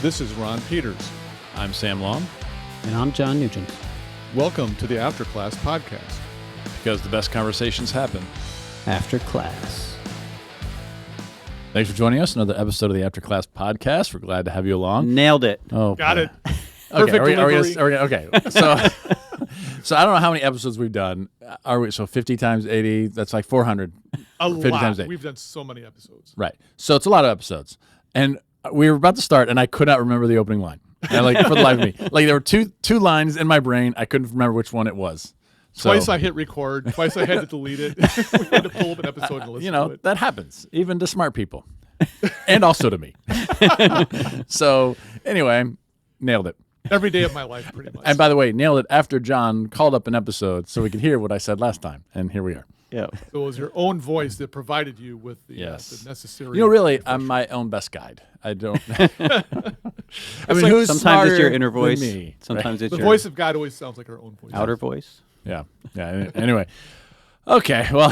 This is Ron Peters. I'm Sam Long. And I'm John Nugent. Welcome to the After Class Podcast. Because the best conversations happen After class. Thanks for joining us. Another episode of the After Class Podcast. We're glad to have you along. Nailed it. Oh, Got it. Okay, Perfect delivery. okay. So I don't know how many episodes we've done. Are we 50 times 80? That's like 400. A 50 lot. times 8. We've done so many episodes. Right. So it's a lot of episodes. And we were about to start, and I could not remember the opening line. And for the life of me. Like, there were two lines in my brain. I couldn't remember which one it was. So, Twice I hit record. Twice I had to delete it. We had to pull up an episode and listen to it. that happens, even to smart people. And also to me. So, anyway, nailed it. Every day of my life, pretty much. And by the way, nailed it after John called up an episode so we could hear what I said last time. And here we are. Yeah. So it was your own voice that provided you with the necessary... Really, I'm my own best guide. I don't... I mean, like who's sometimes it's your smarter inner voice. than me, Sometimes it's The your voice of God always sounds like our own voice. outer voice. Yeah. Anyway. Okay, well,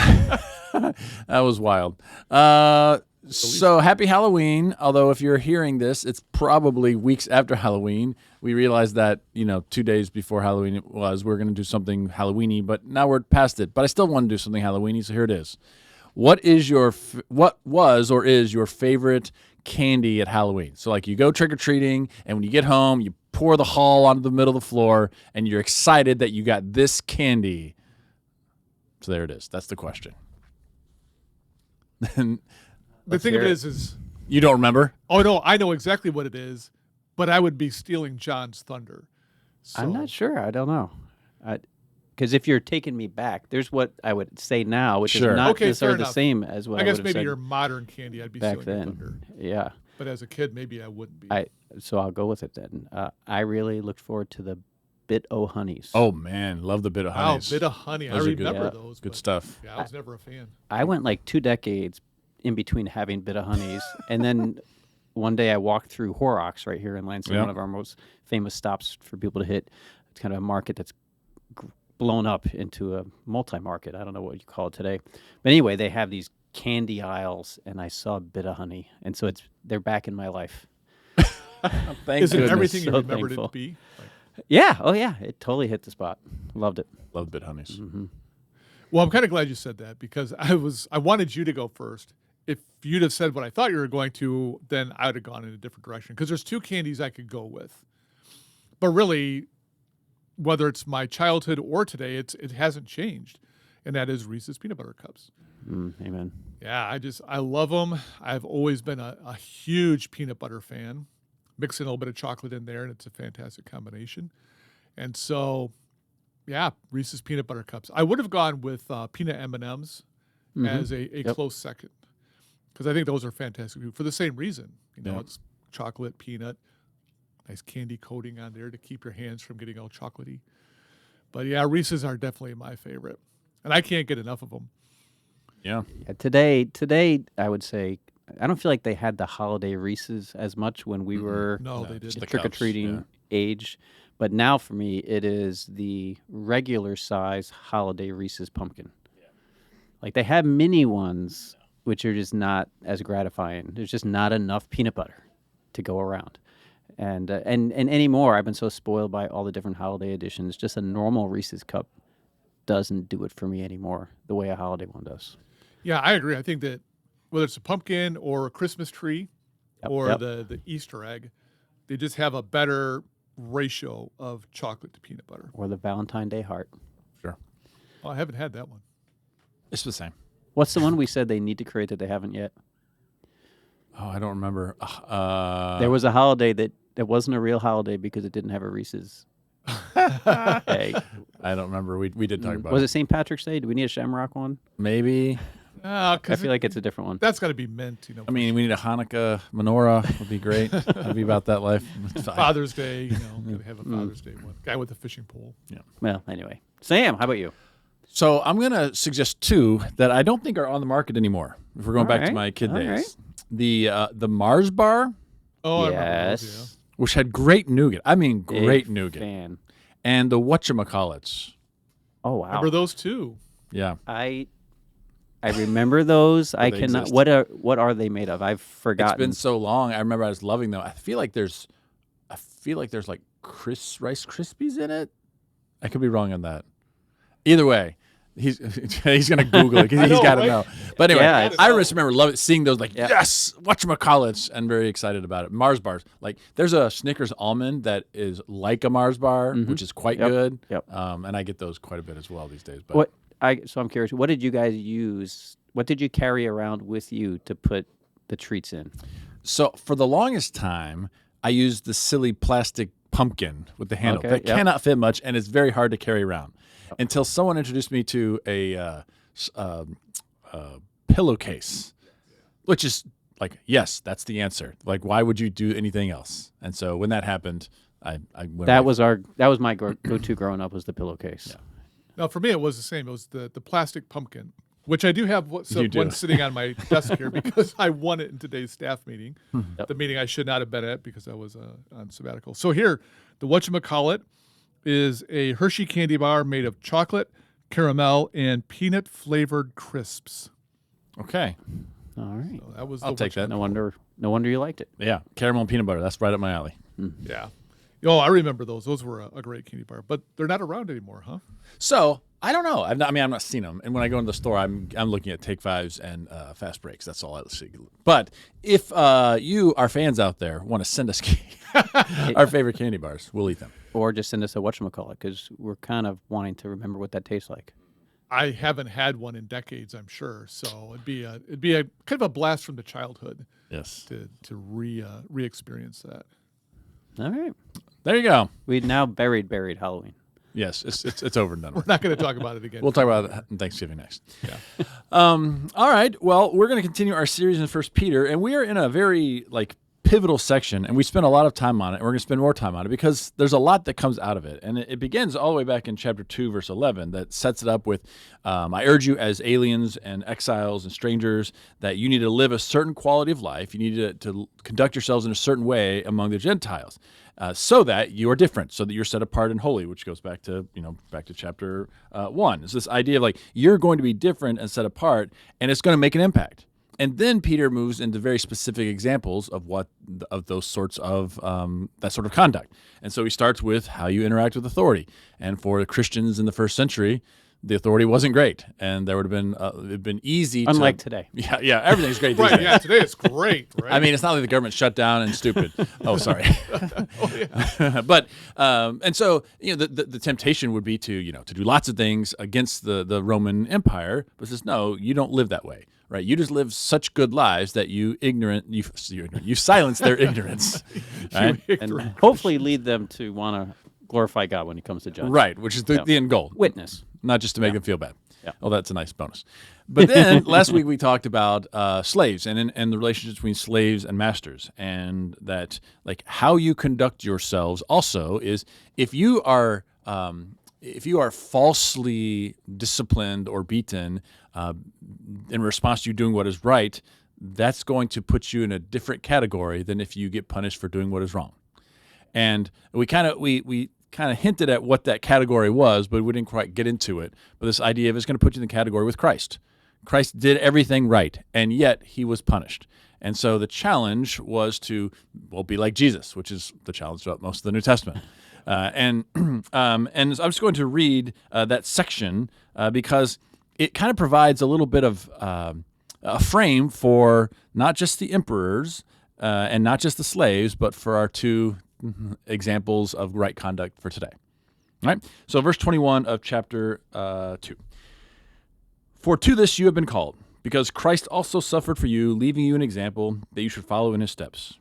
that was wild. So happy Halloween. Although if you're hearing this, it's probably weeks after Halloween. We realized that, 2 days before Halloween we were going to do something Halloween-y, but now we're past it. But I still want to do something Halloween-y, so here it is. What was or is your favorite candy at Halloween? So like you go trick-or-treating, and when you get home, you pour the hull onto the middle of the floor, and you're excited that you got this candy. So there it is. That's the question. The thing of it is... You don't remember? Oh, no, I know exactly what it is, but I would be stealing John's thunder. So, I'm not sure. I don't know. Because if you're taking me back, there's what I would say now, which Sure. is not Okay, necessarily fair the enough. same as what I, I guess would have maybe said your modern candy, I'd be back stealing your then. thunder. Yeah. But as a kid, maybe I wouldn't be. So I'll go with it then. I really looked forward to the Bit O' Honeys. Oh, man. Love the Bit of Wow, honeys. Bit of honey. Those I are good. remember Yeah. those. Good but, stuff. Yeah, I was never a fan. I went like 2 decades in between having Bit O' Honeys, and then one day I walked through Horrocks right here in Lansing, Yeah. one of our most famous stops for people to hit. It's kind of a market that's blown up into a multi-market. I don't know what you call it today. But anyway, they have these candy aisles, and I saw Bit O' Honey, and so They're back in my life. Thank Is it goodness. everything you So remembered it thankful. to be? Like, Yeah, oh yeah, it totally hit the spot. Loved it. Love Bit honeys. Mm-hmm. well, I'm kind of glad you said that because I wanted you to go first. If you'd have said what I thought you were going to, then I would have gone in a different direction because there's 2 candies I could go with. But really, whether it's my childhood or today, it hasn't changed, and that is Reese's Peanut Butter Cups. Amen. Yeah, I love them. I've always been a huge peanut butter fan. Mix in a little bit of chocolate in there, and it's a fantastic combination. And so, yeah, Reese's Peanut Butter Cups. I would have gone with peanut M&Ms as a close second because I think those are fantastic for the same reason. It's chocolate, peanut, nice candy coating on there to keep your hands from getting all chocolatey. But yeah, Reese's are definitely my favorite, and I can't get enough of them. Yeah. Yeah, today I would say I don't feel like they had the holiday Reese's as much when we were No, they just didn't. the trick or treating age, but now for me it is the regular size holiday Reese's pumpkin. Yeah. Like they have mini ones, which are just not as gratifying. There's just not enough peanut butter to go around, and anymore I've been so spoiled by all the different holiday editions. Just a normal Reese's cup doesn't do it for me anymore the way a holiday one does. Yeah, I agree. I think that whether it's a pumpkin or a Christmas tree or Yep. the Easter egg, they just have a better ratio of chocolate to peanut butter. Or the Valentine Day heart. Sure. Oh, I haven't had that one. It's the same. What's the one we said they need to create that they haven't yet? Oh, I don't remember. There was a holiday that wasn't a real holiday because it didn't have a Reese's egg. I don't remember. We did talk about Was it. it St. Patrick's Day? Do we need a Shamrock one? Maybe. I feel like it's a different one. That's got to be mint. I mean, we need a Hanukkah menorah. Would be great. It'd be about that life. Father's Day, gotta have a Father's Day one. Guy with the fishing pole. Well, anyway. Sam, how about you? So I'm going to suggest 2 that I don't think are on the market anymore. If we're going back to my kid All days. The Mars bar, Oh, I remember Yes. those, which had great nougat. I mean, great Big nougat. fan. And the whatchamacallits. Oh, yeah. wow. Remember those too? Yeah. I remember those. I they cannot. exist. What are they made of? I've forgotten. It's been so long. I remember I was loving them. I feel like there's I feel like there's like Rice Krispies in it. I could be wrong on that. Either way, he's gonna Google it because he's got to right? know. But anyway, Yeah, I just remember seeing those Yeah. yes, whatchamacallits, and very excited about it. Mars bars, like there's a Snickers almond that is like a Mars bar, which is quite good. Yep. And I get those quite a bit as well these days. But So I'm curious, what did you guys use? What did you carry around with you to put the treats in? so for the longest time, I used the silly plastic pumpkin with the handle Okay, that yep. cannot fit much and it's very hard to carry around. Until someone introduced me to a pillowcase, which is like, yes, that's the answer. Like, why would you do anything else? And so when that happened, I went That away. was my go-to growing up, was the pillowcase. Now, for me, it was the same. It was the plastic pumpkin, which I do have You do. one sitting on my desk here because I won it in today's staff meeting, the meeting I should not have been at because I was on sabbatical. So here, the whatchamacallit is a Hershey candy bar made of chocolate, caramel, and peanut-flavored crisps. Okay. All right. So that was I'll take that. No wonder you liked it. Yeah, caramel and peanut butter. That's right up my alley. Yeah. Oh, I remember those. Those were a great candy bar, but they're not around anymore, huh? So I don't know. I'm not seeing them. And when I go into the store, I'm looking at Take Fives and Fast Breaks. That's all I see. But if you, our fans out there, want to send us our favorite candy bars, we'll eat them. Or just send us a whatchamacallit, because we're kind of wanting to remember what that tastes like. I haven't had one in decades, I'm sure. So it'd be a kind of a blast from the childhood Yes. to re-experience that. All right. There you go. We now buried Halloween. Yes, it's over and done. We're not going to talk about it again. We'll talk about it on Thanksgiving next. Yeah. All right. Well, we're going to continue our series in 1 Peter, and we are in a very pivotal section, and we spent a lot of time on it, and we're going to spend more time on it because there's a lot that comes out of it. And it begins all the way back in chapter 2, verse 11, that sets it up with, I urge you as aliens and exiles and strangers that you need to live a certain quality of life. You need to conduct yourselves in a certain way among the Gentiles. So that you are different, so that you're set apart and holy, which goes back to chapter 1. It's this idea of you're going to be different and set apart, and it's going to make an impact. And then Peter moves into very specific examples of those sorts of that sort of conduct. And so he starts with how you interact with authority. And for the Christians in the first century, the authority wasn't great, and there would have been it'd been easy. Unlike today. Yeah, everything's great. These Right. days. Yeah. Today it's great. Right. I mean, it's not like the government shut down and stupid. Oh, sorry. But and so the temptation would be to do lots of things against the Roman Empire, but says no, you don't live that way, right? You just live such good lives that you silence their ignorance, right? And hopefully lead them to want to glorify God when He comes to judge. Right, which is the end goal. Witness. Not just to make them feel bad. Yeah. Oh, that's a nice bonus. But then last week we talked about slaves and the relationship between slaves and masters, and that how you conduct yourselves also is if you are falsely disciplined or beaten in response to you doing what is right, that's going to put you in a different category than if you get punished for doing what is wrong. And we kind of hinted at what that category was, but we didn't quite get into it. But this idea of it's going to put you in the category with Christ. Christ did everything right, and yet he was punished. And so the challenge was to, be like Jesus, which is the challenge throughout most of the New Testament. And I'm just going to read that section because it kind of provides a little bit of a frame for not just the emperors and not just the slaves, but for our two examples of right conduct for today. All right? So verse 21 of chapter 2. For to this you have been called, because Christ also suffered for you, leaving you an example that you should follow in his steps.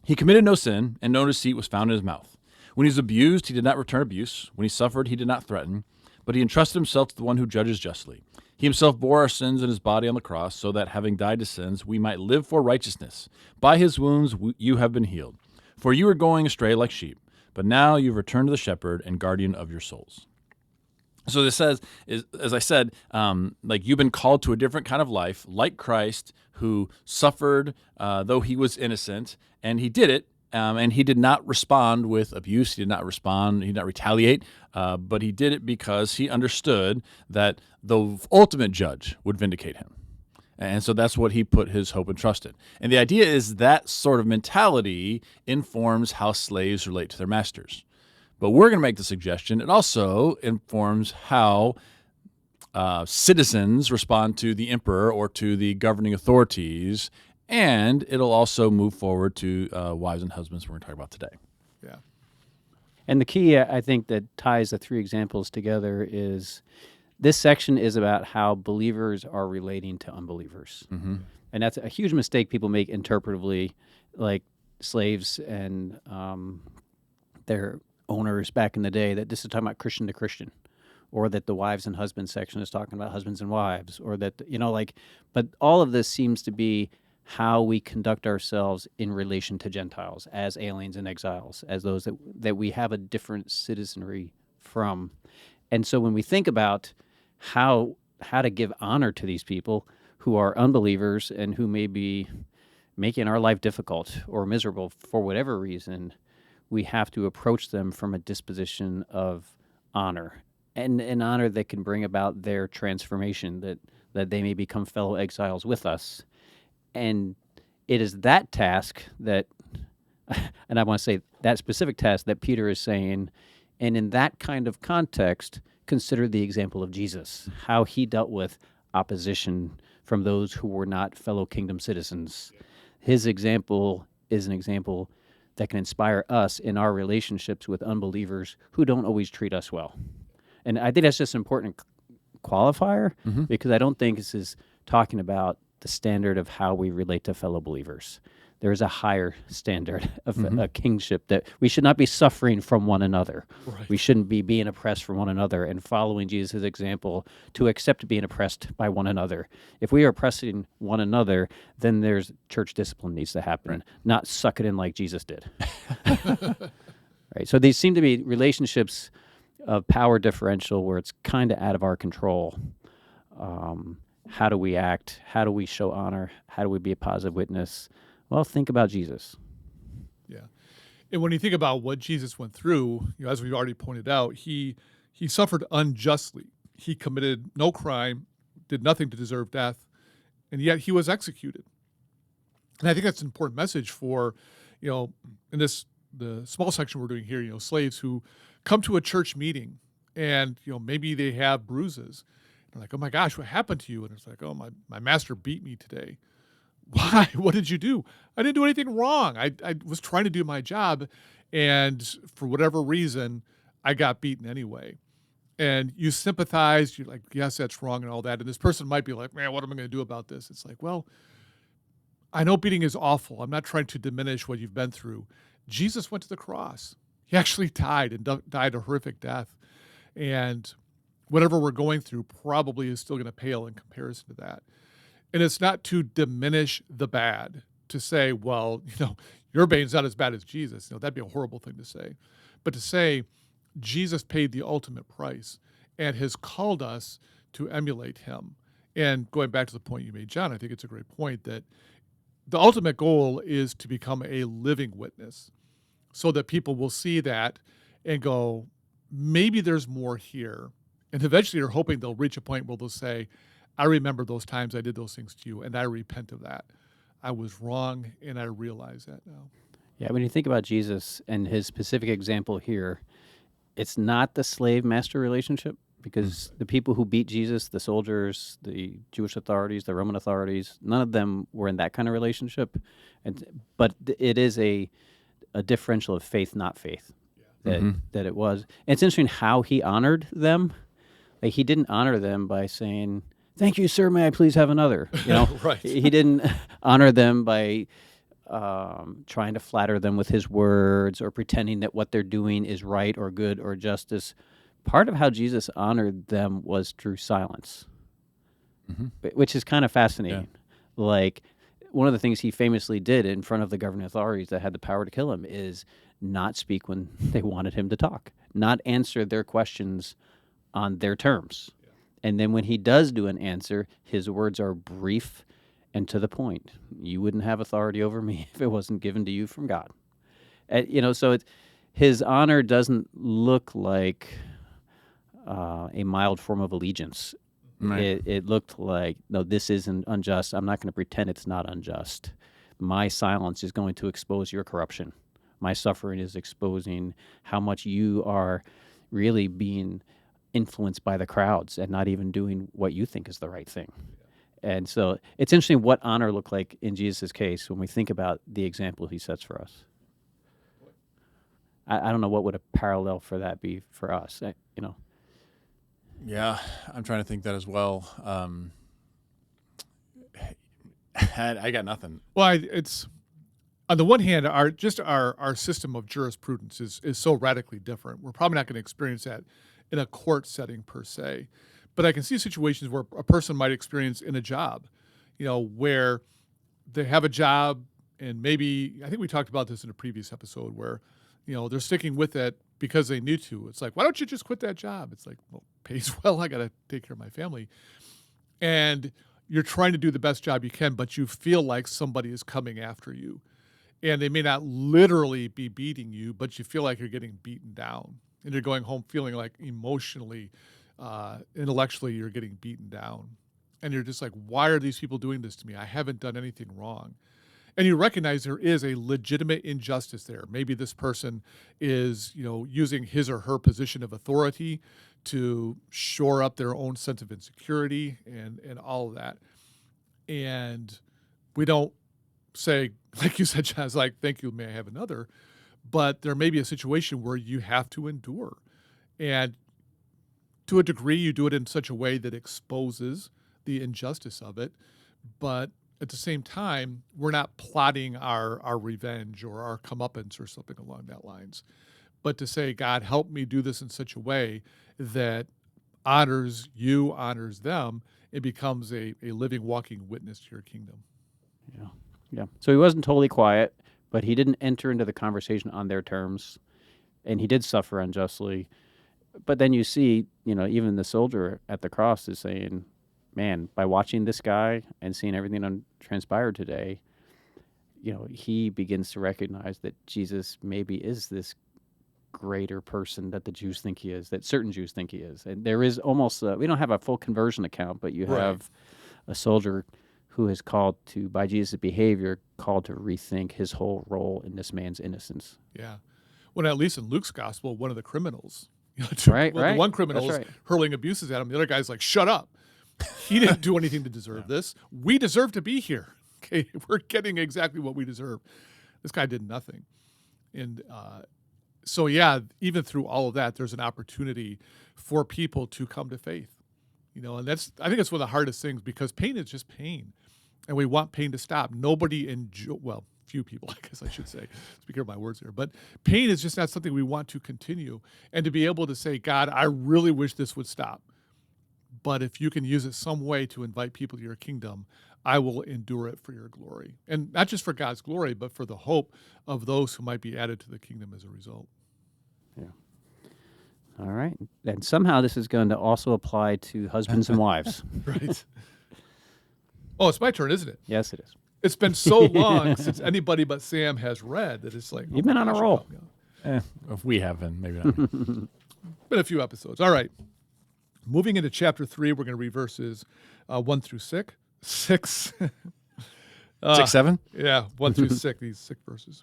He committed no sin, and no deceit was found in his mouth. When he was abused, he did not return abuse. When he suffered, he did not threaten, but he entrusted himself to the one who judges justly. He himself bore our sins in his body on the cross, so that, having died to sins, we might live for righteousness. By his wounds you have been healed. For you were going astray like sheep, but now you've returned to the shepherd and guardian of your souls. So this says, as I said, you've been called to a different kind of life, like Christ, who suffered though he was innocent, and he did it, and he did not respond with abuse. He did not retaliate, but he did it because he understood that the ultimate judge would vindicate him. And so that's what he put his hope and trust in. And the idea is that sort of mentality informs how slaves relate to their masters. But we're going to make the suggestion it also informs how citizens respond to the emperor or to the governing authorities, and it'll also move forward to wives and husbands we're going to talk about today. Yeah. And the key, I think, that ties the three examples together is this section is about how believers are relating to unbelievers. Mm-hmm. And that's a huge mistake people make interpretively, like slaves and their owners back in the day, that this is talking about Christian to Christian, or that the wives and husbands section is talking about husbands and wives, or that, but all of this seems to be how we conduct ourselves in relation to Gentiles as aliens and exiles, as those that we have a different citizenry from. And so when we think about how to give honor to these people who are unbelievers and who may be making our life difficult or miserable for whatever reason, we have to approach them from a disposition of honor, and an honor that can bring about their transformation, that they may become fellow exiles with us. And it is that task that, and I want to say that specific task that Peter is saying, and in that kind of context, consider the example of Jesus, how he dealt with opposition from those who were not fellow kingdom citizens. His example is an example that can inspire us in our relationships with unbelievers who don't always treat us well. And I think that's just an important qualifier, because I don't think this is talking about the standard of how we relate to fellow believers. There is a higher standard of a kingship, that we should not be suffering from one another. Right. We shouldn't be being oppressed from one another, and following Jesus' example to accept being oppressed by one another. If we are oppressing one another, then there's church discipline needs to happen, not suck it in like Jesus did. Right. So these seem to be relationships of power differential where it's kind of out of our control. How do we act? How do we show honor? How do we be a positive witness? Well, think about Jesus. Yeah. And when you think about what Jesus went through, as we've already pointed out, he suffered unjustly. He committed no crime, did nothing to deserve death, and yet he was executed. And I think that's an important message for, in the small section we're doing here, slaves who come to a church meeting and, maybe they have bruises. They're like, oh my gosh, what happened to you? And it's like, oh, my master beat me today. Why? What did you do? I didn't do anything wrong. I was trying to do my job, and for whatever reason, I got beaten anyway. And you sympathize. You're like, yes, that's wrong and all that. And this person might be like, man, what am I going to do about this? It's like, well, I know beating is awful. I'm not trying to diminish what you've been through. Jesus went to the cross. He actually died, and died a horrific death. And whatever we're going through probably is still going to pale in comparison to that. And it's not to diminish the bad, to say, well, your pain's not as bad as Jesus. That'd be a horrible thing to say. But to say, Jesus paid the ultimate price and has called us to emulate him. And going back to the point you made, John, I think it's a great point that the ultimate goal is to become a living witness so that people will see that and go, maybe there's more here. And eventually you're hoping they'll reach a point where they'll say, I remember those times I did those things to you, and I repent of that. I was wrong, and I realize that now. Yeah, when you think about Jesus and his specific example here, it's not the slave-master relationship, because the people who beat Jesus, the soldiers, the Jewish authorities, the Roman authorities, none of them were in that kind of relationship. But it is a differential of faith, not faith, that it was. And it's interesting how he honored them. Like, he didn't honor them by saying, thank you, sir, may I please have another? Right. He didn't honor them by trying to flatter them with his words or pretending that what they're doing is right or good or justice. Part of how Jesus honored them was through silence, which is kind of fascinating. Yeah. Like, one of the things he famously did in front of the governing authorities that had the power to kill him is not speak when they wanted him to talk, not answer their questions on their terms. Yeah. And then when he does do an answer, his words are brief and to the point. You wouldn't have authority over me if it wasn't given to you from God. So his honor doesn't look like a mild form of allegiance. Right. It looked like, no, this isn't unjust. I'm not going to pretend it's not unjust. My silence is going to expose your corruption. My suffering is exposing how much you are really being influenced by the crowds and not even doing what you think is the right thing. And so it's interesting what honor looked like in Jesus' case when we think about the example he sets for us. I don't know what would a parallel for that be for us. Yeah, I'm trying to think that as well. I got nothing. Well, it's on the one hand, our system of jurisprudence is so radically different. We're probably not going to experience that in a court setting per se, but I can see situations where a person might experience in a job, where they have a job and maybe I think we talked about this in a previous episode where, they're sticking with it because they need to. It's like, why don't you just quit that job? It's like, well, pays well. I got to take care of my family, and you're trying to do the best job you can, but you feel like somebody is coming after you. And they may not literally be beating you, but you feel like you're getting beaten down. And you're going home feeling like emotionally, intellectually, you're getting beaten down. And you're just like, why are these people doing this to me? I haven't done anything wrong. And you recognize there is a legitimate injustice there. Maybe this person is, using his or her position of authority to shore up their own sense of insecurity and all of that. And we don't say, like you said, John's like, thank you, may I have another? But there may be a situation where you have to endure. And to a degree, you do it in such a way that exposes the injustice of it. But at the same time, we're not plotting our revenge or our comeuppance or something along that lines. But to say, God, help me do this in such a way that honors you, honors them, it becomes a living, walking witness to your kingdom. Yeah. Yeah. So he wasn't totally quiet, but he didn't enter into the conversation on their terms, and he did suffer unjustly. But then you see, even the soldier at the cross is saying, man, by watching this guy and seeing everything transpired today, he begins to recognize that Jesus maybe is this greater person that the Jews think he is, that certain Jews think he is. And there is almost, we don't have a full conversion account, but you have a soldier who is called to, by Jesus' behavior, called to rethink his whole role in this man's innocence. Yeah. Well, at least in Luke's gospel, one of the criminals, Right. the one criminal is hurling abuses at him. The other guy's like, shut up. He didn't do anything to deserve this. We deserve to be here. Okay, we're getting exactly what we deserve. This guy did nothing. And so, yeah, even through all of that, there's an opportunity for people to come to faith. And I think that's one of the hardest things because pain is just pain. And we want pain to stop. Few people, I guess I should say, speaking of my words here, but pain is just not something we want to continue. And to be able to say, God, I really wish this would stop. But if you can use it some way to invite people to your kingdom, I will endure it for your glory. And not just for God's glory, but for the hope of those who might be added to the kingdom as a result. Yeah. All right. And somehow this is going to also apply to husbands and wives. Right. Oh, it's my turn, isn't it? Yes, it is. It's been so long since anybody but Sam has read that it's like... You've been on a roll. If we haven't, maybe not. Been a few episodes. All right. Moving into chapter 3, we're going to read verses 1 through 6. 6. 6, 7? Yeah, 1 through 6, these 6 verses.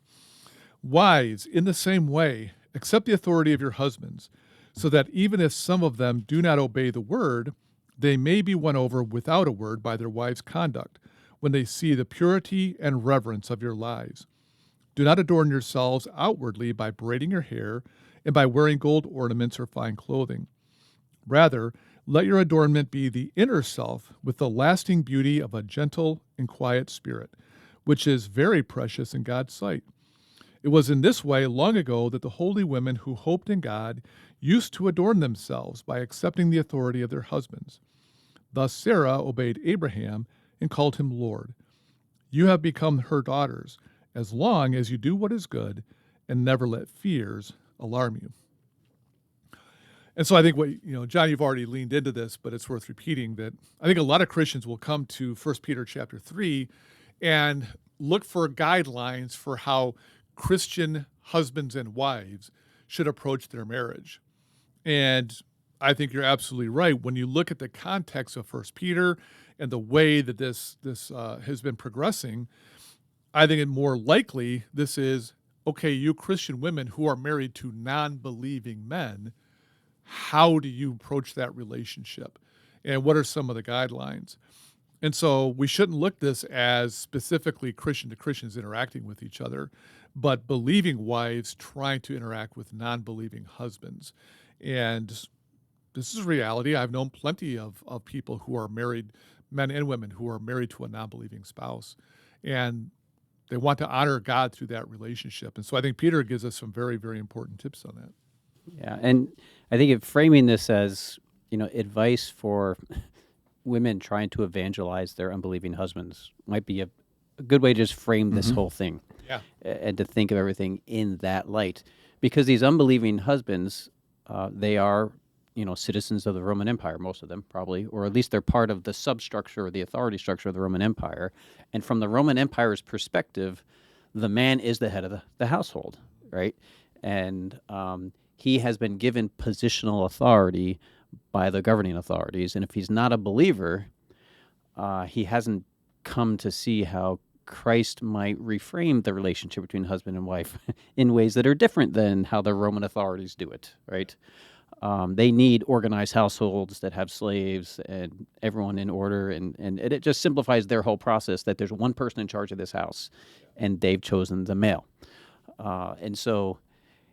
Wives, in the same way, accept the authority of your husbands, so that even if some of them do not obey the word, they may be won over without a word by their wives' conduct, when they see the purity and reverence of your lives. Do not adorn yourselves outwardly by braiding your hair and by wearing gold ornaments or fine clothing. Rather, let your adornment be the inner self with the lasting beauty of a gentle and quiet spirit, which is very precious in God's sight. It was in this way long ago that the holy women who hoped in God used to adorn themselves by accepting the authority of their husbands. Thus Sarah obeyed Abraham and called him Lord. You have become her daughters, as long as you do what is good and never let fears alarm you. And so I think John, you've already leaned into this, but it's worth repeating that I think a lot of Christians will come to 1 Peter chapter 3 and look for guidelines for how Christian husbands and wives should approach their marriage. And I think you're absolutely right. When you look at the context of First Peter and the way that this has been progressing, I think it more likely this is okay. You Christian women who are married to non-believing men, how do you approach that relationship, and what are some of the guidelines? And so we shouldn't look this as specifically Christian to Christians interacting with each other, but believing wives trying to interact with non-believing husbands. And this is reality. I've known plenty of people who are married, men and women who are married to a non-believing spouse. And they want to honor God through that relationship. And so I think Peter gives us some very, very important tips on that. Yeah, and I think framing this as advice for women trying to evangelize their unbelieving husbands might be a good way to just frame this whole thing. Yeah. And to think of everything in that light, because these unbelieving husbands, they are citizens of the Roman Empire, most of them probably, or at least they're part of the substructure or the authority structure of the Roman Empire. And from the Roman Empire's perspective, the man is the head of the household, right? And he has been given positional authority by the governing authorities. And if he's not a believer, he hasn't come to see how Christ might reframe the relationship between husband and wife in ways that are different than how the Roman authorities do it, right? They need organized households that have slaves and everyone in order, and it just simplifies their whole process that there's one person in charge of this house, and they've chosen the male. And so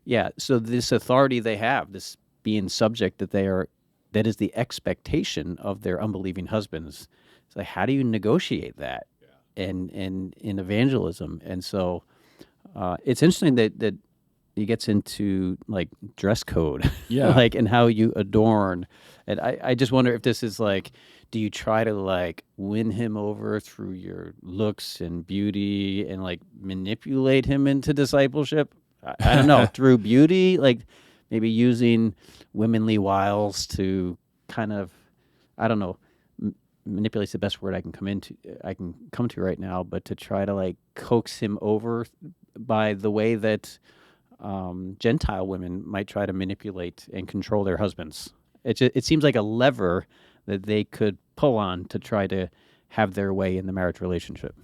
this authority they have, this being subject that is the expectation of their unbelieving husbands. It's like, how do you negotiate that in evangelism? And so it's interesting that he gets into like dress code, like, and how you adorn. And I just wonder if this is like, do you try to like win him over through your looks and beauty and like manipulate him into discipleship? I don't know, through beauty, like maybe using womanly wiles to kind of, I don't know, manipulate's the best word I can come to right now, but to try to like coax him over by the way that Gentile women might try to manipulate and control their husbands. It seems like a lever that they could pull on to try to have their way in the marriage relationship.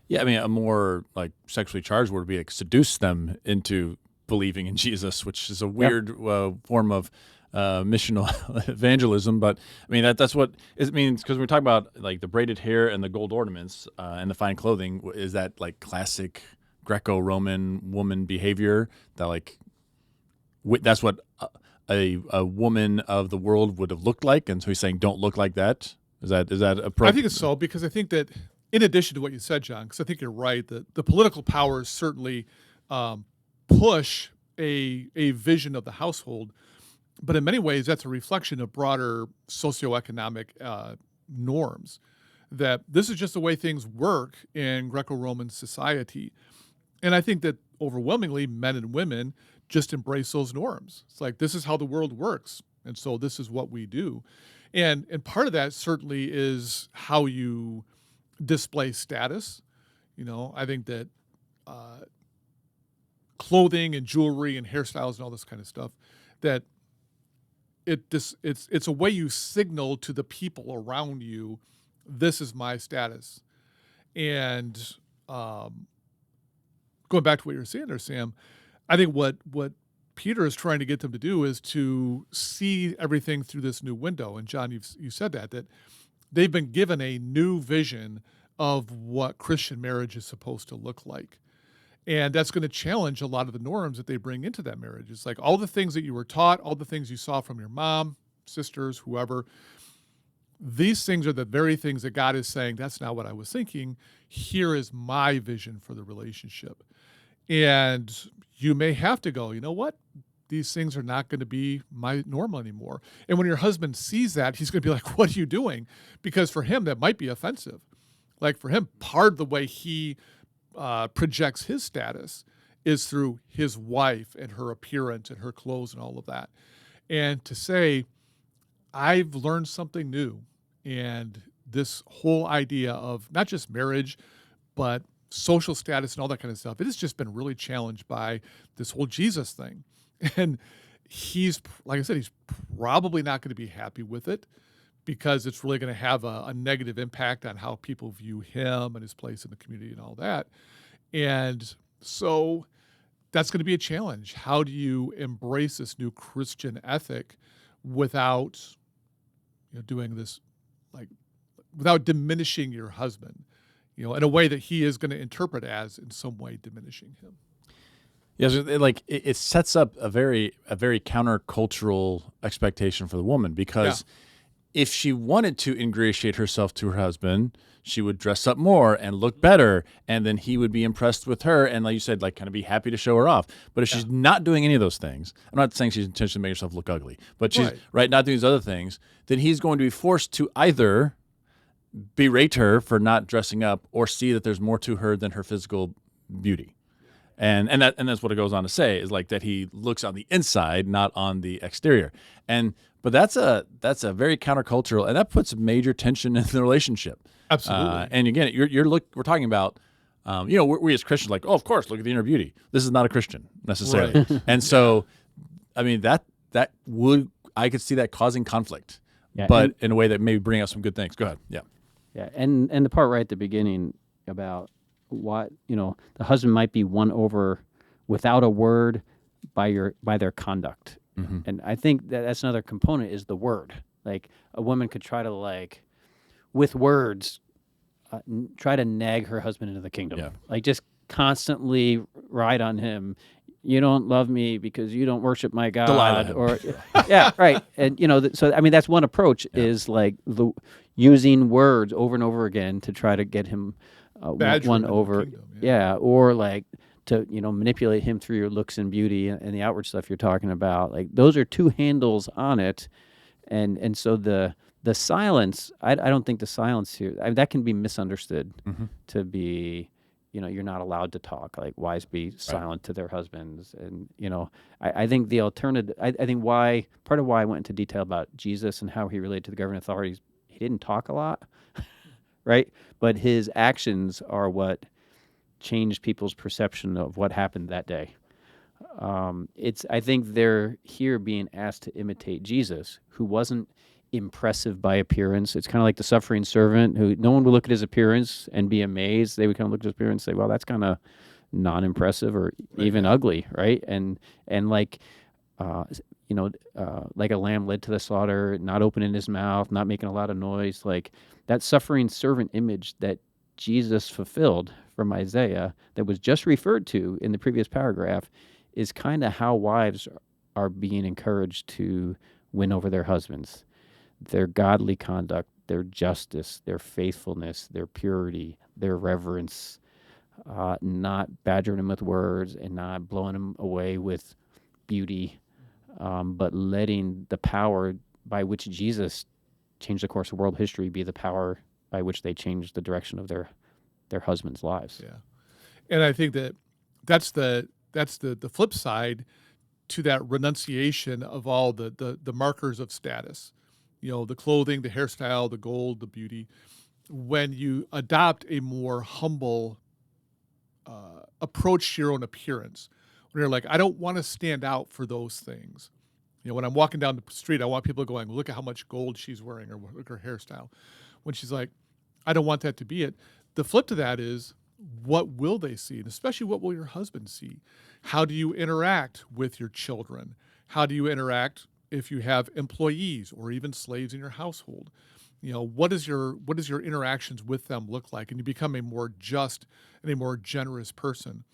Yeah, I mean, a more like sexually charged word would be like seduce them into believing in Jesus, which is a weird form of missional evangelism. But I mean, that's what it means, because we're talking about like the braided hair and the gold ornaments and the fine clothing. Is that like classic Greco-Roman woman behavior that like that's what a woman of the world would have looked like? And so he's saying, don't look like that. Is that appropriate? I think it's so, because I think that in addition to what you said, John, because I think you're right, that the political powers certainly push a vision of the household, but in many ways that's a reflection of broader socioeconomic norms, that this is just the way things work in Greco-Roman society. And I think that overwhelmingly men and women just embrace those norms. It's like, this is how the world works, and so this is what we do. And part of that certainly is how you display status. I think that clothing and jewelry and hairstyles and all this kind of stuff, that it's a way you signal to the people around you, this is my status. And going back to what you were saying there, Sam, I think what Peter is trying to get them to do is to see everything through this new window. And John, you said that they've been given a new vision of what Christian marriage is supposed to look like. And that's going to challenge a lot of the norms that they bring into that marriage. It's like all the things that you were taught, all the things you saw from your mom, sisters, whoever, these things are the very things that God is saying, that's not what I was thinking. Here is my vision for the relationship. And you may have to go, you know what? These things are not going to be my normal anymore. And when your husband sees that, he's going to be like, what are you doing? Because for him, that might be offensive. Like for him, part of the way he projects his status is through his wife and her appearance and her clothes and all of that. And to say, I've learned something new. And this whole idea of not just marriage, but social status and all that kind of stuff, it has just been really challenged by this whole Jesus thing. And like I said, he's probably not going to be happy with it because it's really going to have a negative impact on how people view him and his place in the community and all that. And so that's going to be a challenge. How do you embrace this new Christian ethic without, doing this, like, without diminishing your husband, in a way that he is going to interpret as in some way diminishing him? Yeah, so it sets up a very countercultural expectation for the woman, because if she wanted to ingratiate herself to her husband, she would dress up more and look better, and then he would be impressed with her, and like you said, like kind of be happy to show her off. But if she's not doing any of those things, I'm not saying she's intentionally making herself look ugly, but she's not doing these other things, then he's going to be forced to either berate her for not dressing up or see that there's more to her than her physical beauty. And that's what it goes on to say, is like that he looks on the inside, not on the exterior. But that's a very countercultural, and that puts major tension in the relationship. Absolutely. And again, we're talking about, we as Christians, like, oh, of course, look at the inner beauty. This is not a Christian necessarily. Right. And so, I mean, I could see that causing conflict, Yeah, but in a way that maybe bring out some good things. Go ahead. Yeah. Yeah, and the part right at the beginning about what the husband might be won over without a word by their conduct, and I think that's another component is the word. Like a woman could try to with words try to nag her husband into the kingdom, like just constantly ride on him. You don't love me because you don't worship my God, or right. And so I mean that's one approach is like using words over and over again to try to get him won over, or like to manipulate him through your looks and beauty and the outward stuff you're talking about. Like those are two handles on it, and so the silence. I don't think the silence here that can be misunderstood to be. You're not allowed to talk. Like wives be silent to their husbands, and I think the alternative. I think part of why I went into detail about Jesus and how he related to the governing authorities. He didn't talk a lot, right? But his actions are what changed people's perception of what happened that day. I think they're here being asked to imitate Jesus, who wasn't impressive by appearance. It's kind of like the suffering servant who no one would look at his appearance and be amazed. They would kind of look at his appearance and say, well, that's kind of non-impressive or even ugly, right? And like, like a lamb led to the slaughter, not opening his mouth, not making a lot of noise, like that suffering servant image that Jesus fulfilled from Isaiah that was just referred to in the previous paragraph is kind of how wives are being encouraged to win over their husbands. Their godly conduct, their justice, their faithfulness, their purity, their reverence, not badgering them with words and not blowing them away with beauty, but letting the power by which Jesus changed the course of world history be the power by which they changed the direction of their husbands' lives. Yeah, and I think that's the flip side to that renunciation of all the markers of status. The clothing, the hairstyle, the gold, the beauty. When you adopt a more humble approach to your own appearance, when you're like, I don't want to stand out for those things. When I'm walking down the street, I want people going, look at how much gold she's wearing, or look at her hairstyle. When she's like, I don't want that to be it. The flip to that is, what will they see? And especially, what will your husband see? How do you interact with your children? How do you interact if you have employees or even slaves in your household? What is your interactions with them look like? And you become a more just and a more generous person,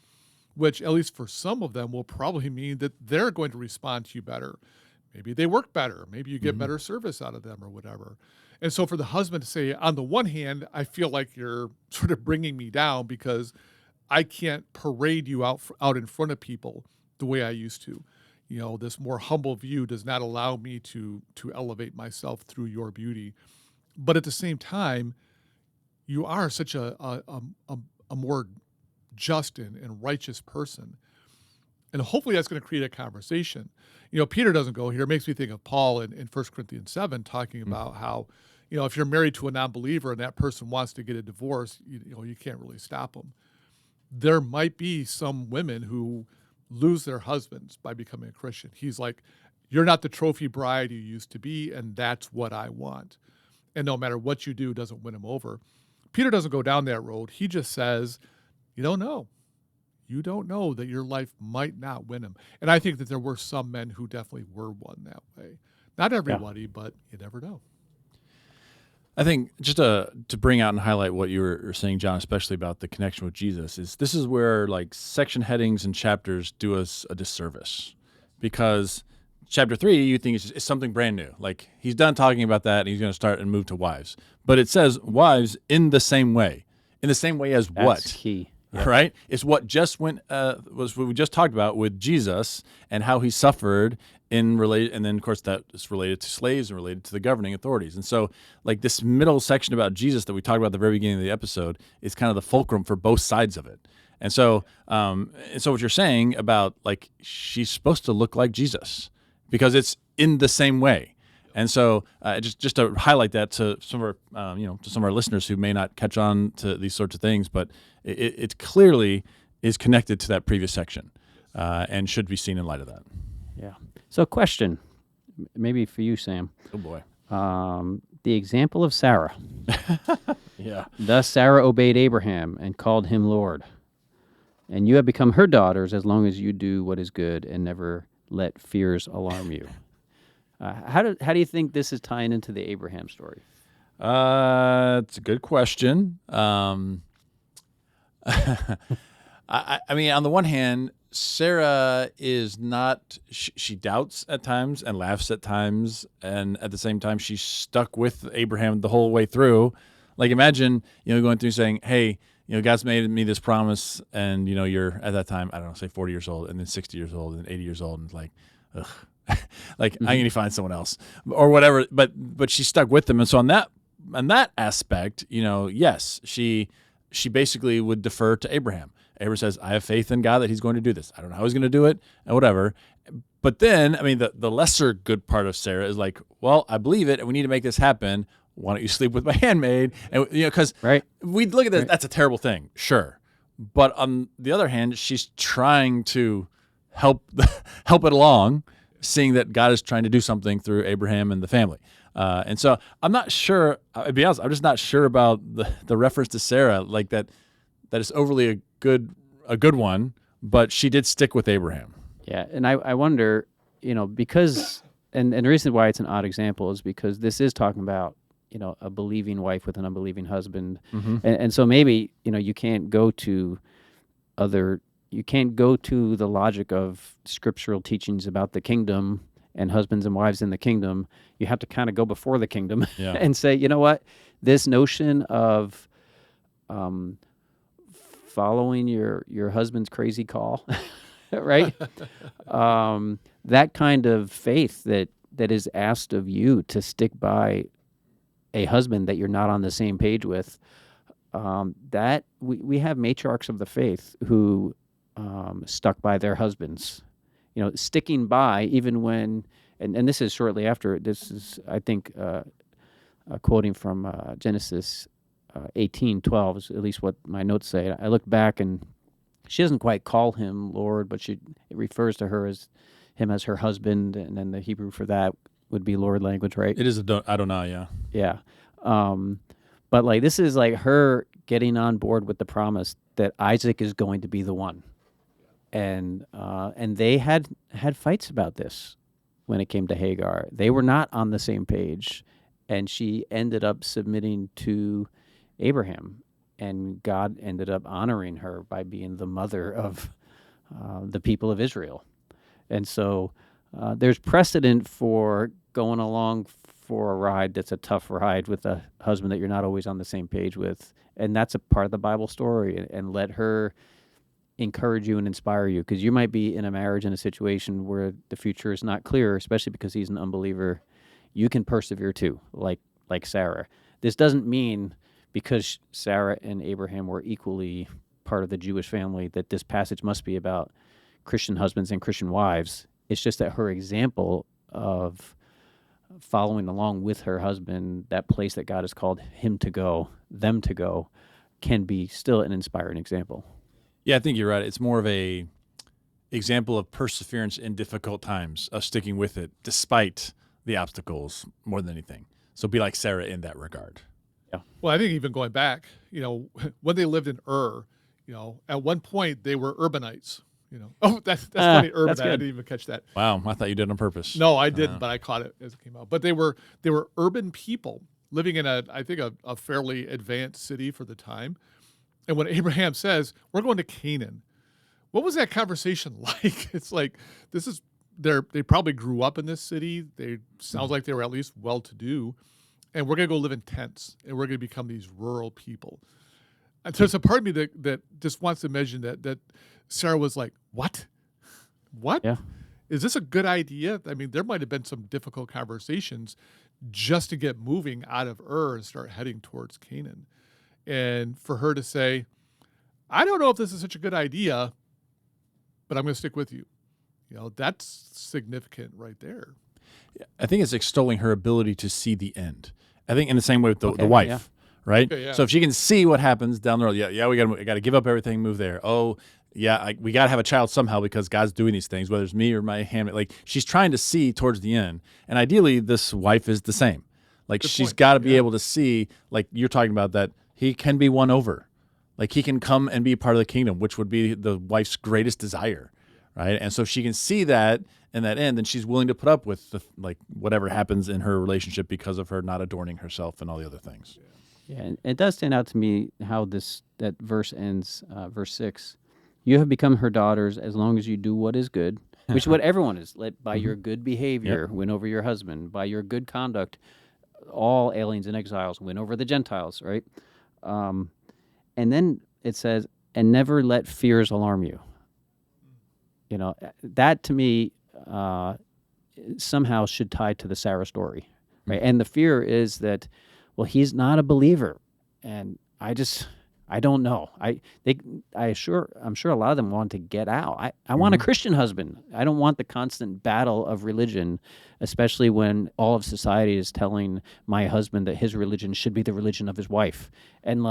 which, at least for some of them, will probably mean that they're going to respond to you better. Maybe they work better. Maybe you get better service out of them or whatever. And so for the husband to say, on the one hand, I feel like you're sort of bringing me down because I can't parade you out in front of people the way I used to. This more humble view does not allow me to elevate myself through your beauty. But at the same time, you are such a more just and righteous person. And hopefully that's going to create a conversation. Peter doesn't go here. It makes me think of Paul in 1 Corinthians 7 talking about how, if you're married to a non-believer and that person wants to get a divorce, you can't really stop them. There might be some women who lose their husbands by becoming a Christian. He's like, You're not the trophy bride you used to be, and that's what I want. And no matter what you do, doesn't win him over. Peter doesn't go down that road. He just says, you don't know. You don't know that your life might not win him. And I think that there were some men who definitely were won that way. Not everybody, but you never know. I think just to bring out and highlight what you were saying, John, especially about the connection with Jesus, is this is where like section headings and chapters do us a disservice, because chapter 3 you think it's something brand new. Like he's done talking about that and he's going to start and move to wives, but it says wives in the same way as what? That's key. Right? It's what just was what we just talked about with Jesus and how he suffered and then of course that is related to slaves and related to the governing authorities. And so like this middle section about Jesus that we talked about at the very beginning of the episode is kind of the fulcrum for both sides of it. And so what you're saying about like she's supposed to look like Jesus because it's in the same way. And so just to highlight that to some of our to some of our listeners who may not catch on to these sorts of things, but it clearly is connected to that previous section and should be seen in light of that. Yeah. So question, maybe for you, Sam. Oh boy. The example of Sarah. Yeah. Thus Sarah obeyed Abraham and called him Lord. And you have become her daughters as long as you do what is good and never let fears alarm you. How do you think this is tying into the Abraham story? It's a good question. I mean, on the one hand, Sarah is not, she doubts at times and laughs at times. And at the same time, she's stuck with Abraham the whole way through. Like imagine, going through saying, hey, God's made me this promise. And, you're at that time, I don't know, say 40 years old and then 60 years old and 80 years old. And it's like, ugh, like I need to find someone else or whatever. But she's stuck with them. And so on that aspect, yes, she basically would defer to Abraham. Abraham says, I have faith in God that he's going to do this. I don't know how he's going to do it and whatever. But then, I mean, the lesser good part of Sarah is like, well, I believe it and we need to make this happen. Why don't you sleep with my handmaid? And, because we look at this, that's a terrible thing. Sure. But on the other hand, she's trying to help it along, seeing that God is trying to do something through Abraham and the family. And so I'm not sure, I'll be honest, I'm just not sure about the reference to Sarah, like that is overly a good one, but she did stick with Abraham. Yeah, and I wonder, because, and the reason why it's an odd example is because this is talking about, a believing wife with an unbelieving husband. Mm-hmm. And so maybe, you can't go to the logic of scriptural teachings about the kingdom and husbands and wives in the kingdom. You have to kind of go before the kingdom and say, you know what, this notion of following your husband's crazy call, right? That kind of faith that is asked of you to stick by a husband that you're not on the same page with, that we have matriarchs of the faith who stuck by their husbands, sticking by even when, and this is shortly after, this is, I think, quoting from Genesis 18:12 is at least what my notes say. I looked back and she doesn't quite call him Lord, but it refers to him as her husband, and then the Hebrew for that would be Lord language, right? It is Adonai, yeah. Yeah. But like this is like her getting on board with the promise that Isaac is going to be the one. And they had fights about this when it came to Hagar. They were not on the same page, and she ended up submitting to Abraham, and God ended up honoring her by being the mother of the people of Israel. And so there's precedent for going along for a ride that's a tough ride with a husband that you're not always on the same page with, and that's a part of the Bible story, and let her encourage you and inspire you, because you might be in a marriage in a situation where the future is not clear, especially because he's an unbeliever. You can persevere too, like Sarah. This doesn't mean because Sarah and Abraham were equally part of the Jewish family that this passage must be about Christian husbands and Christian wives. It's just that her example of following along with her husband, that place that God has called them to go, can be still an inspiring example. Yeah, I think you're right. It's more of example of perseverance in difficult times, of sticking with it despite the obstacles more than anything. So be like Sarah in that regard. Well, I think even going back, when they lived in Ur, at one point they were urbanites. Oh, that's funny. Urbanite. That's I good. didn't even catch that. Wow, I thought you did it on purpose. No, I didn't, but I caught it as it came out. But they were urban people living in I think a fairly advanced city for the time. And when Abraham says, "We're going to Canaan," what was that conversation like? It's like they probably grew up in this city. They sounds like they were at least well-to-do, and we're going to go live in tents, and we're going to become these rural people. And so there's a part of me that just wants to mention that Sarah was like, "What? What? Yeah. Is this a good idea?" I mean, there might have been some difficult conversations just to get moving out of Ur and start heading towards Canaan. And for her to say, "I don't know if this is such a good idea, but I'm going to stick with you." That's significant right there. I think it's extolling her ability to see the end. I think in the same way with the Okay, wife, yeah. right? Okay, yeah. So if she can see what happens down the road, we got to give up everything, move there. Oh, yeah, we got to have a child somehow because God's doing these things, whether it's me or my handmaid. Like she's trying to see towards the end, and ideally, this wife is the same. Like Good she's point. got to be Yeah. able to see, like you're talking about, that he can be won over. Like he can come and be part of the kingdom, which would be the wife's greatest desire, right? And so if she can see that in that end, then she's willing to put up with whatever happens in her relationship because of her not adorning herself and all the other things. Yeah, and it does stand out to me how that verse ends, verse 6. You have become her daughters as long as you do what is good, which is what everyone is. By your good behavior, win over your husband. By your good conduct, all aliens and exiles win over the Gentiles, right? And then it says, and never let fears alarm you. That to me somehow should tie to the Sarah story, right? And the fear is that, well, he's not a believer, and I don't know. I'm sure a lot of them want to get out. I want a Christian husband. I don't want the constant battle of religion, especially when all of society is telling my husband that his religion should be the religion of his wife. And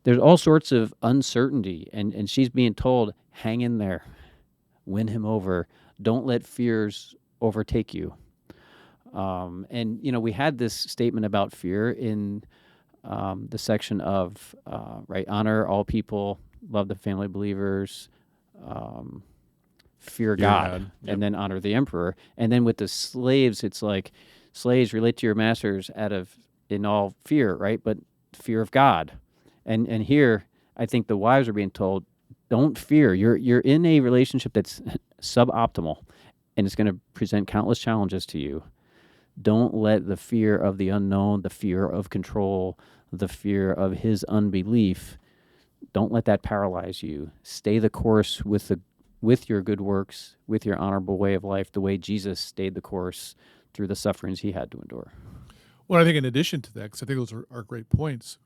there's all sorts of uncertainty, and she's being told, hang in there, win him over. Don't let fears overtake you. And we had this statement about fear in the section of honor all people, love the family of believers, fear God, Yep. and then honor the emperor. And then with the slaves, it's like, slaves, relate to your masters in all fear, right? But fear of God. And here, I think the wives are being told, don't fear. You're in a relationship that's suboptimal, and it's going to present countless challenges to you. Don't let the fear of the unknown, the fear of control, the fear of his unbelief, don't let that paralyze you. Stay the course with your good works, with your honorable way of life, the way Jesus stayed the course through the sufferings he had to endure. Well, I think in addition to that, because I think those are great points,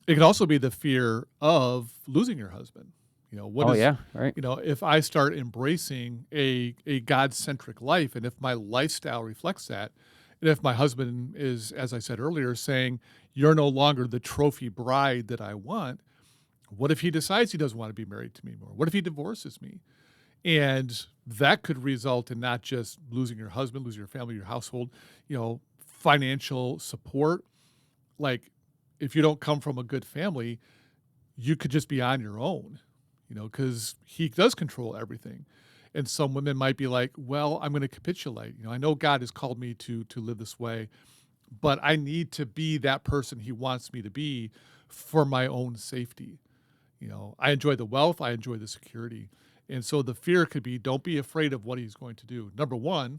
it could also be the fear of losing your husband. Right. If I start embracing a God-centric life, and if my lifestyle reflects that, and if my husband is, as I said earlier, saying, you're no longer the trophy bride that I want, what if he decides he doesn't want to be married to me anymore? What if he divorces me? And that could result in not just losing your husband, losing your family, your household, financial support. Like, if you don't come from a good family, you could just be on your own, because he does control everything. And some women might be like, well, I'm going to capitulate. I know God has called me to live this way, but I need to be that person he wants me to be for my own safety. I enjoy the wealth. I enjoy the security. And so the fear could be, don't be afraid of what he's going to do. Number one,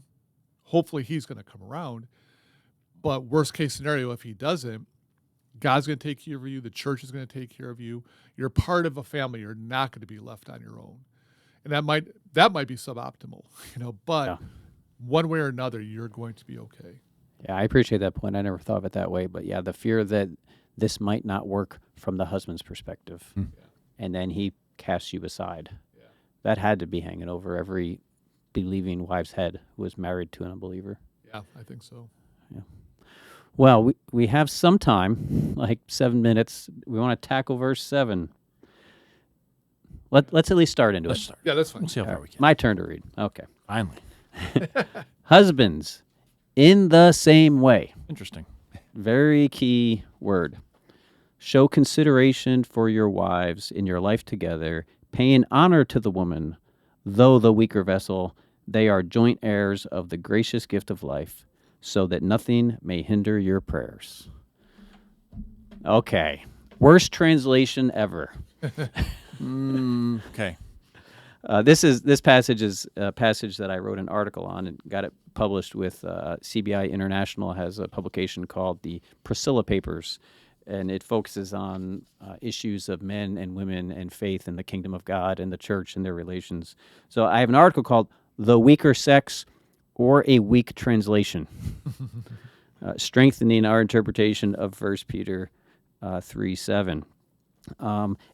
hopefully he's going to come around. But worst case scenario, if he doesn't, God's going to take care of you. The church is going to take care of you. You're part of a family. You're not going to be left on your own. And that might be suboptimal, but one way or another, you're going to be okay. Yeah, I appreciate that point. I never thought of it that way. But yeah, the fear that this might not work from the husband's perspective, and then he casts you aside. Yeah. That had to be hanging over every believing wife's head who was married to an unbeliever. Yeah, I think so. Yeah. Well, we have some time, like 7 minutes. We want to tackle verse 7. Let's at least start into Let's it. start. Yeah, that's fine. We'll see how far we can. My turn to read. Okay. Finally. Husbands, in the same way. Interesting. Very key word. Show consideration for your wives in your life together, paying honor to the woman, though the weaker vessel. They are joint heirs of the gracious gift of life, so that nothing may hinder your prayers. Okay. Worst translation ever. Okay. This passage is a passage that I wrote an article on and got it published with CBI International. Has a publication called the Priscilla Papers, and it focuses on issues of men and women and faith in the kingdom of God and the church and their relations. So I have an article called "The Weaker Sex or a Weak Translation," strengthening our interpretation of 1 Peter 3:7.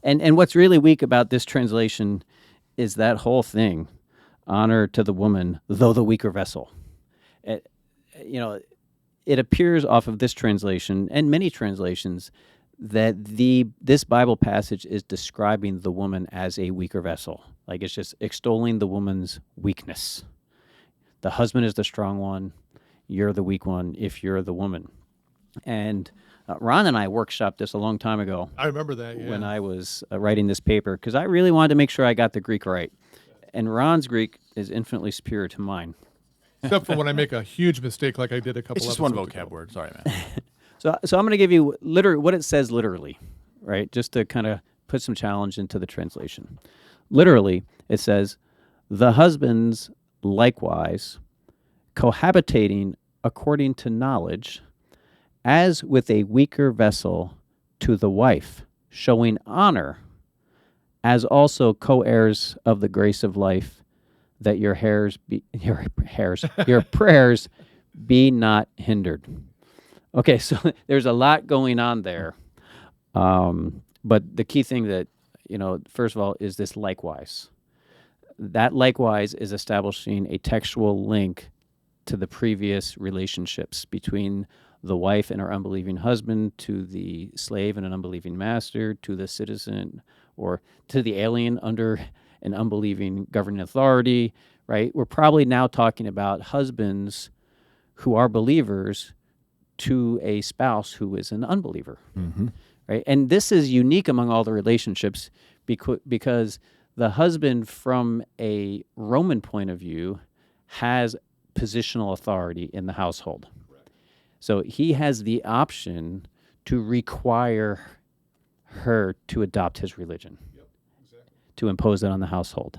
And what's really weak about this translation is that whole thing, honor to the woman, though the weaker vessel. It appears off of this translation and many translations that this Bible passage is describing the woman as a weaker vessel. Like it's just extolling the woman's weakness. The husband is the strong one. You're the weak one if you're the woman. And Ron and I workshopped this a long time ago. I remember that, yeah. When I was writing this paper, because I really wanted to make sure I got the Greek right. And Ron's Greek is infinitely superior to mine. Except for when I make a huge mistake like I did a couple It's just one episodes vocab ago. word. Sorry, man. So I'm going to give you what it says literally, right? Just to kind of put some challenge into the translation. Literally, it says, the husbands likewise cohabitating according to knowledge, as with a weaker vessel to the wife, showing honor, as also co-heirs of the grace of life, that your prayers be not hindered. Okay, so there's a lot going on there. But the key thing that, first of all, is this likewise. That likewise is establishing a textual link to the previous relationships between the wife and her unbelieving husband, to the slave and an unbelieving master, to the citizen or to the alien under an unbelieving governing authority, right? We're probably now talking about husbands who are believers to a spouse who is an unbeliever, right? And this is unique among all the relationships because the husband, from a Roman point of view, has positional authority in the household. So he has the option to require her to adopt his religion, to impose it on the household.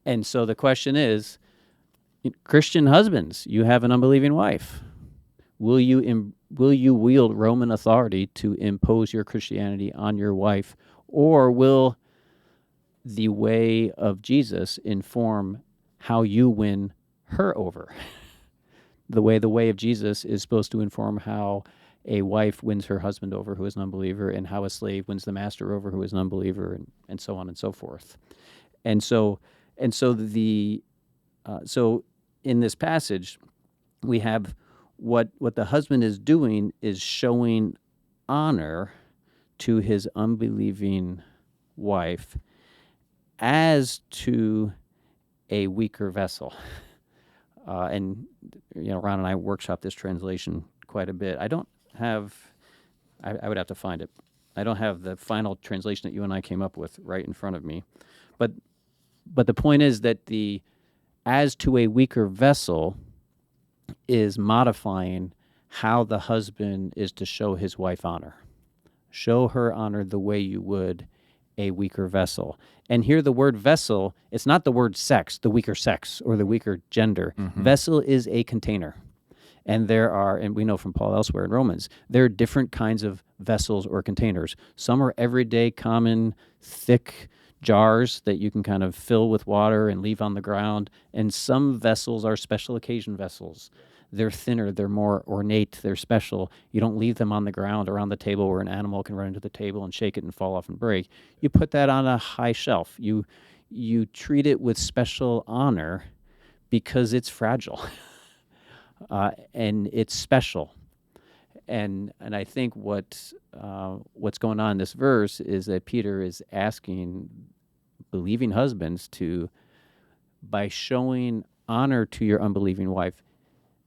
And so the question is, Christian husbands, you have an unbelieving wife. Will you wield Roman authority to impose your Christianity on your wife, or will the way of Jesus inform how you win her over? The way of Jesus is supposed to inform how a wife wins her husband over who is an unbeliever, and how a slave wins the master over who is an unbeliever, and so on and so forth. So in this passage, we have what the husband is doing is showing honor to his unbelieving wife as to a weaker vessel. And Ron and I workshopped this translation quite a bit. I don't have, I would have to find it. I don't have the final translation that you and I came up with right in front of me. But the point is that the as to a weaker vessel is modifying how the husband is to show his wife honor. Show her honor the way you would a weaker vessel. And here the word vessel, it's not the word sex, the weaker sex or the weaker gender. Vessel is a container. And and we know from Paul elsewhere in Romans, there are different kinds of vessels or containers. Some are everyday, common, thick jars that you can kind of fill with water and leave on the ground. And some vessels are special occasion vessels. They're thinner, they're more ornate, they're special. You don't leave them on the ground or on the table where an animal can run into the table and shake it and fall off and break. You put that on a high shelf. You treat it with special honor because it's fragile and it's special. And I think what's going on in this verse is that Peter is asking believing husbands to, by showing honor to your unbelieving wife,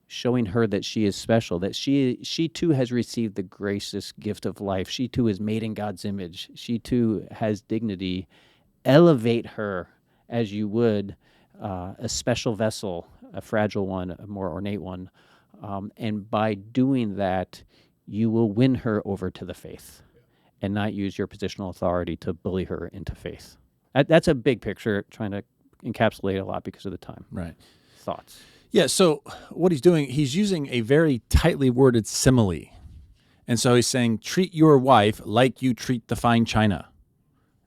showing her that she is special, that she too has received the gracious gift of life. She too is made in God's image. She too has dignity. Elevate her as you would a special vessel, a fragile one, a more ornate one. And by doing that, you will win her over to the faith and not use your positional authority to bully her into faith. That's a big picture, trying to encapsulate a lot because of the time. Right. Thoughts? Yeah, so what he's doing, he's using a very tightly worded simile. And so he's saying, treat your wife like you treat the fine china,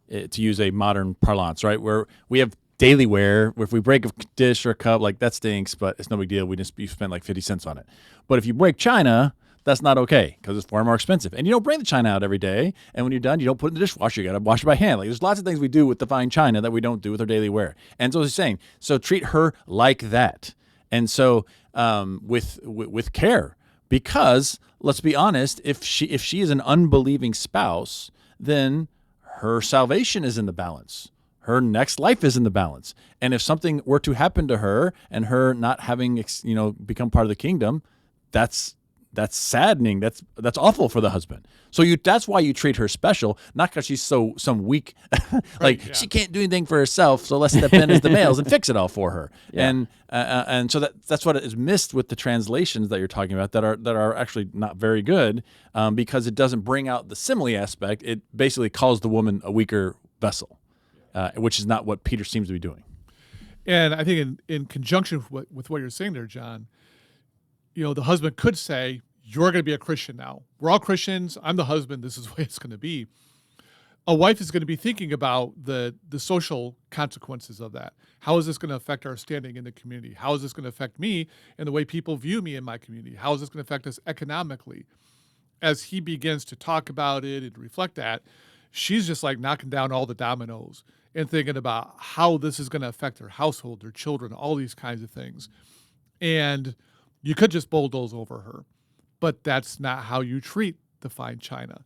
to use a modern parlance, right? Where we have daily wear. If we break a dish or a cup, like that stinks, but it's no big deal. You spend like 50 cents on it. But if you break china, that's not okay because it's far more expensive. And you don't bring the china out every day. And when you're done, you don't put it in the dishwasher. You got to wash it by hand. Like there's lots of things we do with the fine china that we don't do with our daily wear. And so he's saying, so treat her like that. And so with care, because let's be honest, if she is an unbelieving spouse, then her salvation is in the balance. Her next life is in the balance. And if something were to happen to her and her not having become part of the kingdom, that's saddening. That's awful for the husband. So that's why you treat her special, not because she's some weak, she can't do anything for herself. So let's step in as the males and fix it all for her. Yeah. And so that's what is missed with the translations that you're talking about that are actually not very good, because it doesn't bring out the simile aspect. It basically calls the woman a weaker vessel, which is not what Peter seems to be doing. And I think in conjunction with what you're saying there, John, the husband could say, you're going to be a Christian now. We're all Christians. I'm the husband. This is the way it's going to be. A wife is going to be thinking about the social consequences of that. How is this going to affect our standing in the community? How is this going to affect me and the way people view me in my community? How is this going to affect us economically? As he begins to talk about it and reflect that, she's just like knocking down all the dominoes and thinking about how this is going to affect their household, their children, all these kinds of things. And you could just bulldoze over her, but that's not how you treat the fine china.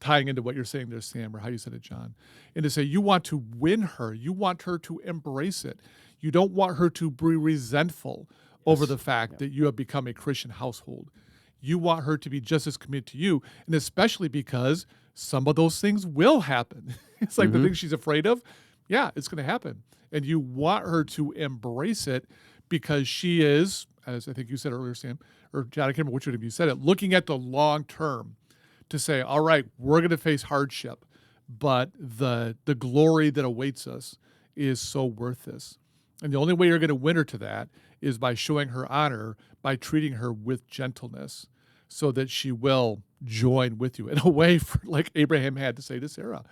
Tying into what you're saying there, Sam, or how you said it, John, and to say you want to win her, you want her to embrace it. You don't want her to be resentful over the fact that you have become a Christian household. You want her to be just as committed to you, and especially because some of those things will happen. It's like the thing she's afraid of. Yeah, it's going to happen. And you want her to embrace it because she is, as I think you said earlier, Sam, or John, I can't remember which one of you said it, looking at the long term to say, all right, we're going to face hardship, but the glory that awaits us is so worth this. And the only way you're going to win her to that is by showing her honor, by treating her with gentleness, so that she will join with you in a way like Abraham had to say to Sarah.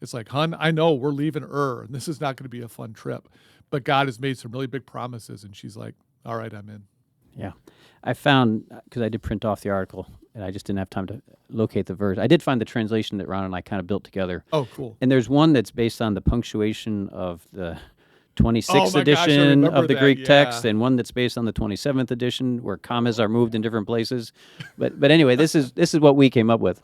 It's like, hon, I know we're leaving Ur, and this is not going to be a fun trip, but God has made some really big promises, and she's like, all right, I'm in. Yeah. I found, because I did print off the article, and I just didn't have time to locate the verse. I did find the translation that Ron and I kind of built together. Oh, cool. And there's one that's based on the punctuation of the 26th edition of the Greek text, and one that's based on the 27th edition, where commas are moved in different places. But anyway, this is what we came up with,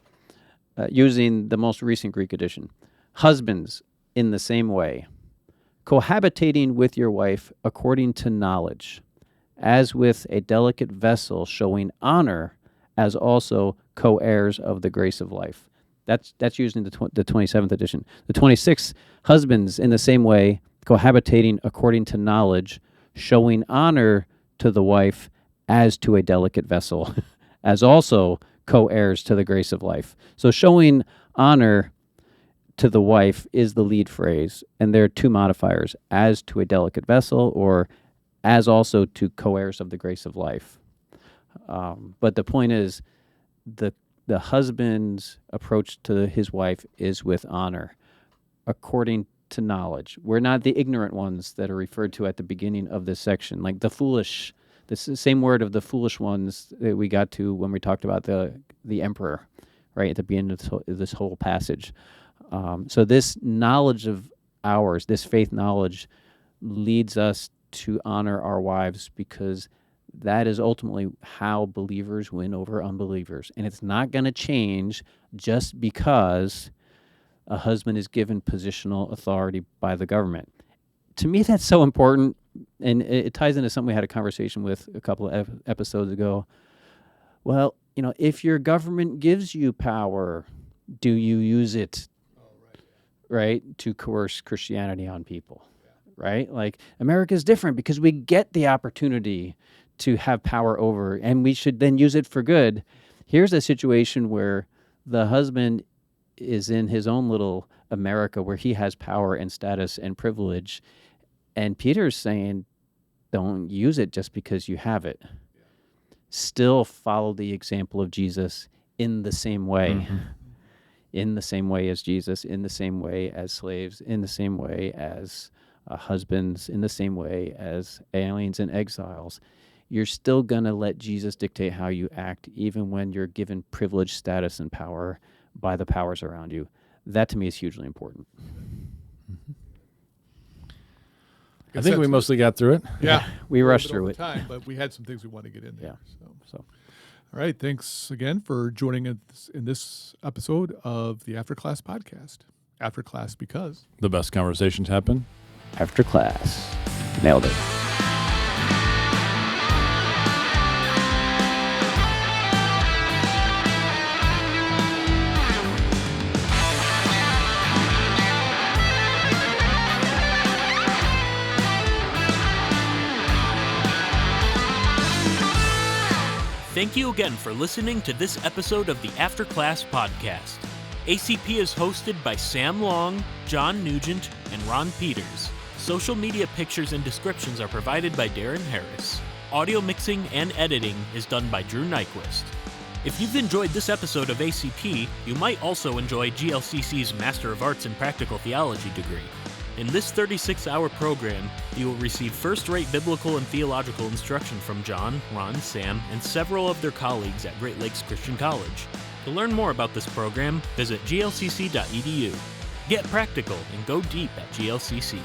using the most recent Greek edition. Husbands, in the same way, cohabitating with your wife according to knowledge, as with a delicate vessel, showing honor, as also co-heirs of the grace of life. That's using the 27th edition. The 26th, husbands, in the same way, cohabitating according to knowledge, showing honor to the wife as to a delicate vessel, as also co-heirs to the grace of life. So showing honor to the wife is the lead phrase, and there are two modifiers, as to a delicate vessel or as also to co-heirs of the grace of life. But the point is, the husband's approach to his wife is with honor, according to knowledge. We're not the ignorant ones that are referred to at the beginning of this section, like the foolish. This is the same word of the foolish ones that we got to when we talked about the emperor, right, at the beginning of this whole passage. So this knowledge of ours, this faith knowledge, leads us to honor our wives, because that is ultimately how believers win over unbelievers. And it's not going to change just because a husband is given positional authority by the government. To me, that's so important, and it ties into something we had a conversation with a couple of episodes ago. Well, if your government gives you power, do you use it, right, to coerce Christianity on people, right? Like, America is different because we get the opportunity to have power over, and we should then use it for good. Here's a situation where the husband is in his own little America where he has power and status and privilege, and Peter's saying, don't use it just because you have it. Still follow the example of Jesus in the same way, in the same way as Jesus, in the same way as slaves, in the same way as husbands, in the same way as aliens and exiles. You're still going to let Jesus dictate how you act, even when you're given privilege, status, and power by the powers around you. That, to me, is hugely important. I think we mostly got through it. Yeah. We rushed through through it. it. Time, but we had some things we wanted to get in there. Yeah. So. All right. Thanks again for joining us in this episode of the After Class podcast. After Class because The best conversations happen After class. Nailed it. Thank you again for listening to this episode of the After Class podcast. ACP is hosted by Sam Long, John Nugent, and Ron Peters. Social media pictures and descriptions are provided by Darren Harris. Audio mixing and editing is done by Drew Nyquist. If you've enjoyed this episode of ACP, you might also enjoy GLCC's Master of Arts in Practical Theology degree. In this 36-hour program, you will receive first-rate biblical and theological instruction from John, Ron, Sam, and several of their colleagues at Great Lakes Christian College. To learn more about this program, visit glcc.edu. Get practical and go deep at GLCC.